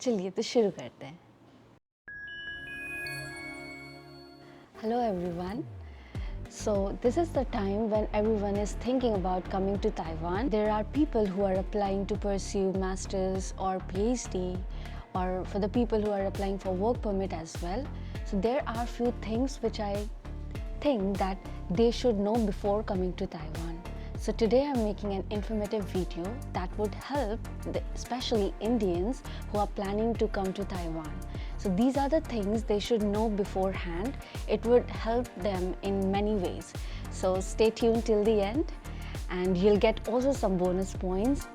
चलिए तो शुरू करते हैं. Hello everyone. So this is the time when everyone is thinking about coming to Taiwan. There are people who are applying to pursue masters or Ph.D. or for the people who are applying for work permit as well. So there are few things which I think that they should know before coming to Taiwan. So today I'm making an informative video that would help especially Indians who are planning to come to Taiwan. So these are the things they should know beforehand. It would help them in many ways. So stay tuned till the end and you'll get also some bonus points.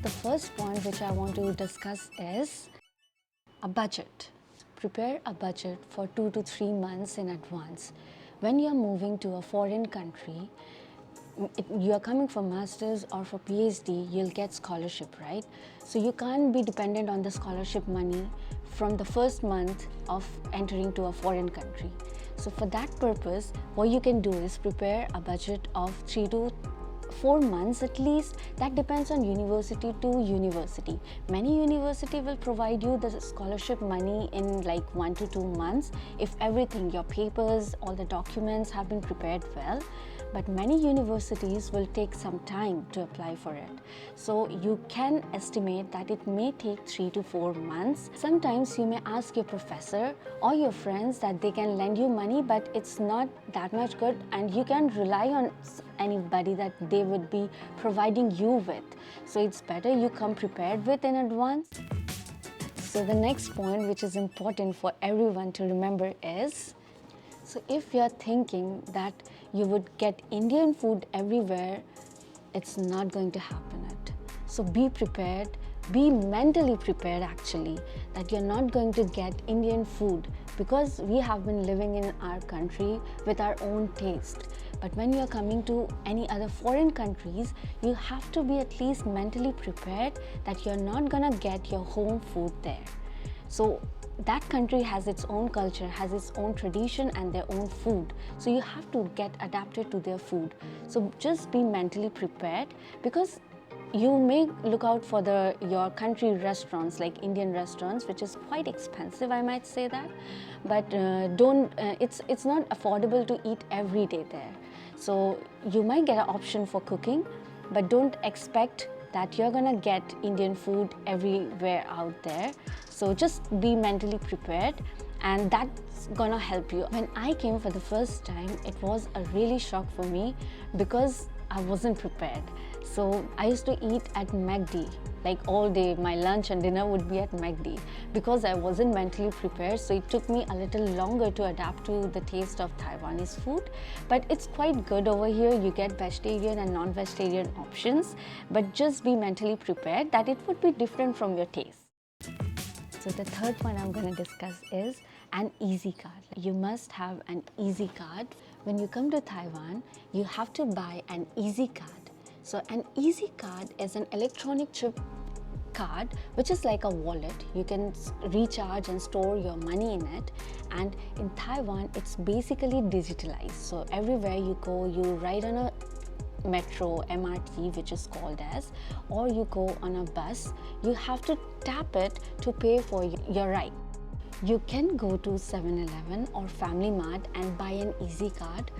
The first point which I want to discuss is a budget. Prepare a budget for 2 to 3 months in advance. When you are moving to a foreign country, you are coming for masters or for PhD, you'll get scholarship, right? So you can't be dependent on the scholarship money from the first month of entering to a foreign country. So for that purpose, what you can do is prepare a budget of 3 to 4 months at least. That depends on university to university. Many university will provide you the scholarship money in like 1 to 2 months if everything, your papers, all the documents have been prepared well. But many universities will take some time to apply for it. So you can estimate that it may take 3 to 4 months. Sometimes you may ask your professor or your friends that they can lend you money, but it's not that much good and you can rely on anybody that they would be providing you with. So it's better you come prepared with in advance. So the next point which is important for everyone to remember is, so if you're thinking that you would get Indian food everywhere, it's not going to happen. So be prepared, be mentally prepared actually, that you're not going to get Indian food because we have been living in our country with our own taste. But when you're coming to any other foreign countries, you have to be at least mentally prepared that you're not gonna get your home food there. So that country has its own culture, has its own tradition and their own food. So you have to get adapted to their food. So just be mentally prepared, because you may look out for your country restaurants like Indian restaurants, which is quite expensive, I might say that, but it's not affordable to eat every day there. So you might get an option for cooking, but don't expect that you're gonna get Indian food everywhere out there. So just be mentally prepared, and that's gonna help you. When I came for the first time, it was a really shock for me because I wasn't prepared. So I used to eat at McD, like all day. My lunch and dinner would be at McD because I wasn't mentally prepared. So it took me a little longer to adapt to the taste of Taiwanese food. But it's quite good over here. You get vegetarian and non-vegetarian options, but just be mentally prepared that it would be different from your taste. So the third point I'm going to discuss is an easy card. You must have an easy card. When you come to Taiwan, you have to buy an easy card. So an easy card is an electronic chip card which is like a wallet. You can recharge and store your money in it, and in Taiwan it's basically digitalized. So everywhere you go, you ride on a metro, MRT, which is called as, or you go on a bus, you have to tap it to pay for your ride. You can go to 7-Eleven or Family Mart and buy an easy card,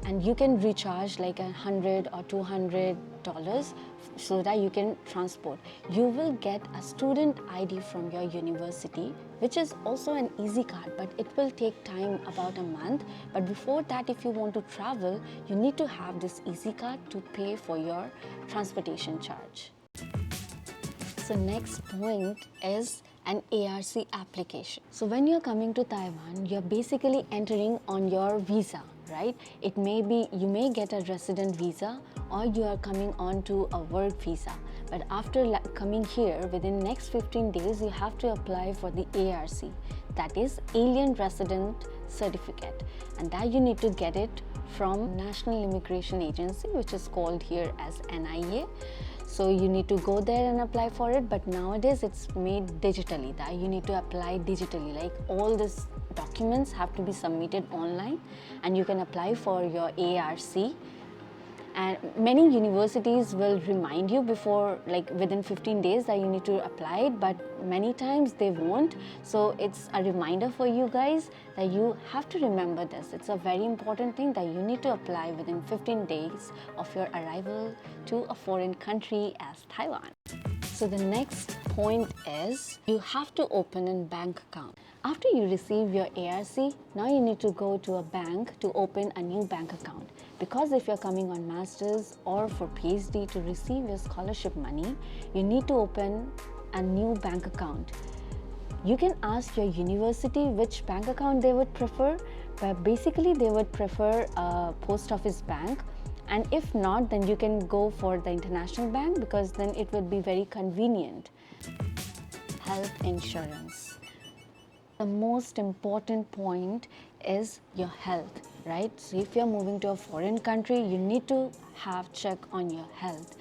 and you can recharge like $100 or $200 so that you can transport. You will get a student ID from your university, which is also an easy card, but it will take time, about a month. But before that, if you want to travel, you need to have this easy card to pay for your transportation charge. So next point is an ARC application. So when you're coming to Taiwan, you're basically entering on your visa, right? It may be, you may get a resident visa or you are coming on to a work visa. But after coming here, within next 15 days, you have to apply for the ARC, that is Alien Resident Certificate. And that you need to get it from National Immigration Agency, which is called here as NIA. So you need to go there and apply for it, but nowadays it's made digitally, that you need to apply digitally, like all these documents have to be submitted online, and you can apply for your ARC And many universities will remind you before, like within 15 days, that you need to apply it, but many times they won't. So it's a reminder for you guys that you have to remember this. It's a very important thing that you need to apply within 15 days of your arrival to a foreign country as Taiwan. So the next point is you have to open a bank account. After you receive your ARC, now you need to go to a bank to open a new bank account. Because if you're coming on master's or for PhD to receive your scholarship money, you need to open a new bank account. You can ask your university which bank account they would prefer, but basically they would prefer a post office bank. And if not, then you can go for the international bank, because then it would be very convenient. Health insurance. The most important point is your health, right? So if you're moving to a foreign country, you need to have check on your health.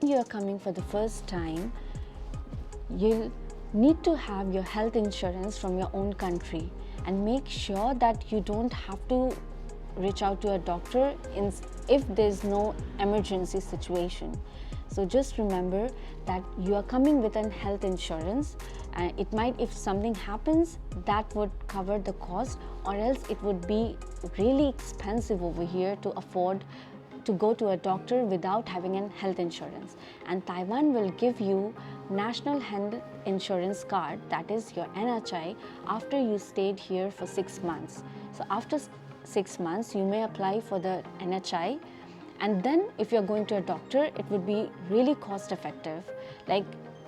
If you're coming for the first time, you'll need to have your health insurance from your own country, and make sure that you don't have to reach out to a doctor if there's no emergency situation. So just remember that you are coming with an health insurance, and it might, if something happens, that would cover the cost, or else it would be really expensive over here to afford to go to a doctor without having a health insurance. And Taiwan will give you National Health Insurance Card, that is your NHI, after you stayed here for 6 months. So after 6 months, you may apply for the NHI. And then if you're going to a doctor, it would be really cost effective, like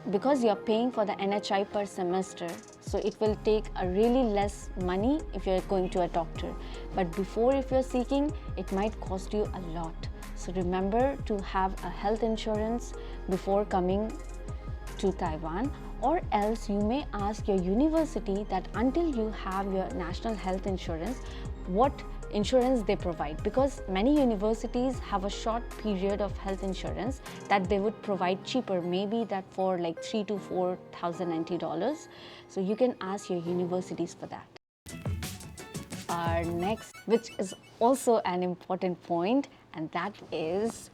because you're paying for the NHI per semester, so it will take a really less money if you're going to a doctor. But before, if you're seeking, it might cost you a lot. So remember to have a health insurance before coming to Taiwan, or else you may ask your university that until you have your national health insurance, what insurance they provide, because many universities have a short period of health insurance that they would provide cheaper, maybe that for like $3,000 to $4,090. So you can ask your universities for that. Our next, which is also an important point, and that is,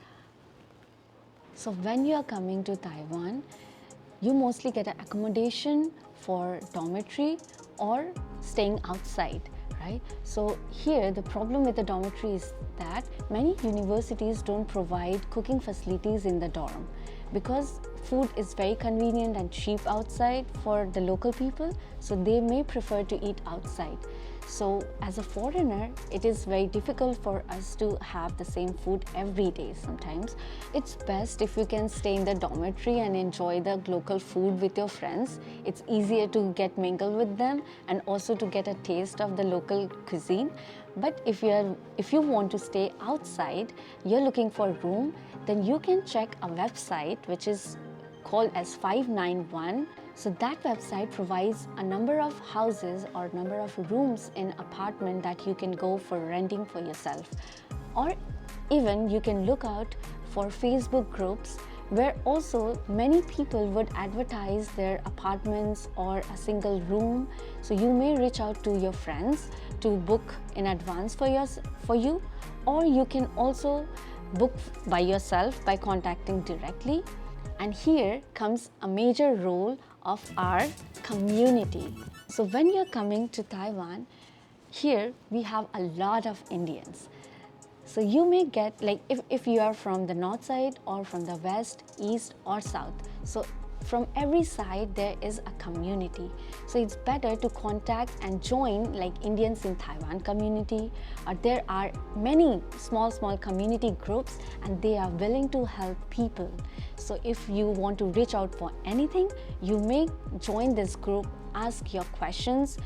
so when you are coming to Taiwan, you mostly get an accommodation for dormitory or staying outside. Right? So here the problem with the dormitory is that many universities don't provide cooking facilities in the dorm, because food is very convenient and cheap outside for the local people, so they may prefer to eat outside. So as a foreigner, it is very difficult for us to have the same food every day sometimes. It's best if you can stay in the dormitory and enjoy the local food with your friends. It's easier to get mingled with them and also to get a taste of the local cuisine. But if you want to stay outside, you're looking for a room, then you can check a website which is called as 591. So that website provides a number of houses or number of rooms in apartment that you can go for renting for yourself. Or even you can look out for Facebook groups where also many people would advertise their apartments or a single room. So you may reach out to your friends to book in advance for you, or you can also book by yourself by contacting directly. And here comes a major role of our community. So when you're coming to Taiwan, here we have a lot of Indians. So you may get, like if you are from the north side or from the west, east or south. So from every side there is a community. So it's better to contact and join like Indians in Taiwan community, or there are many small community groups and they are willing to help people. So if you want to reach out for anything, you may join this group, ask your questions,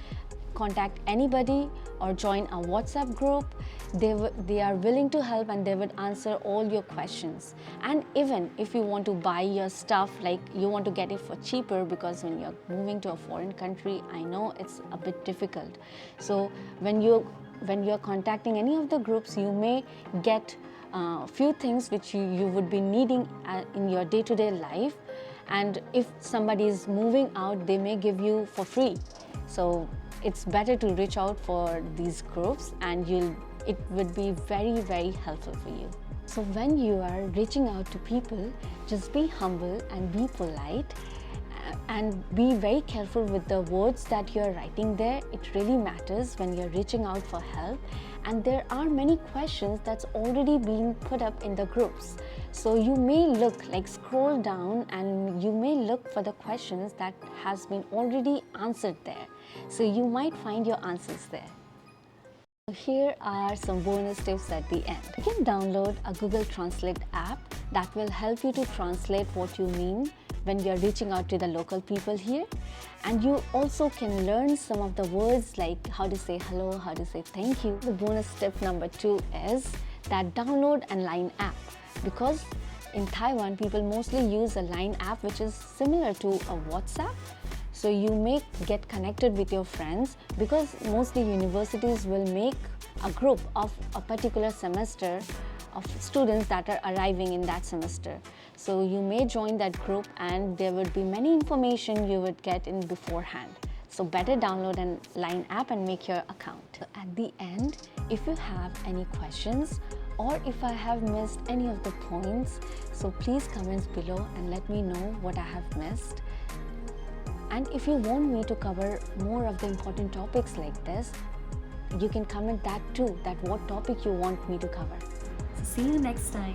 contact anybody or join a WhatsApp group. They are willing to help and they would answer all your questions. And even if you want to buy your stuff, like you want to get it for cheaper, because when you're moving to a foreign country, I know it's a bit difficult. So when you're contacting any of the groups, you may get a few things which you would be needing in your day-to-day life. And if somebody is moving out, they may give you for free. So it's better to reach out for these groups, and it would be very, very helpful for you. So when you are reaching out to people, just be humble and be polite, and be very careful with the words that you're writing there. It really matters when you're reaching out for help, and there are many questions that's already been put up in the groups. So you may scroll down and you may look for the questions that has been already answered there. So you might find your answers there. Here are some bonus tips at the end. You can download a Google Translate app that will help you to translate what you mean when you're reaching out to the local people here. And you also can learn some of the words like how to say hello, how to say thank you. The bonus tip number 2 is that download a Line app, because in Taiwan people mostly use a Line app which is similar to a WhatsApp. So you may get connected with your friends, because mostly universities will make a group of a particular semester of students that are arriving in that semester. So you may join that group and there would be many information you would get in beforehand. So better download a Line app and make your account. At the end, if you have any questions or if I have missed any of the points, so please comment below and let me know what I have missed. And if you want me to cover more of the important topics like this, you can comment that too, that what topic you want me to cover. So see you next time.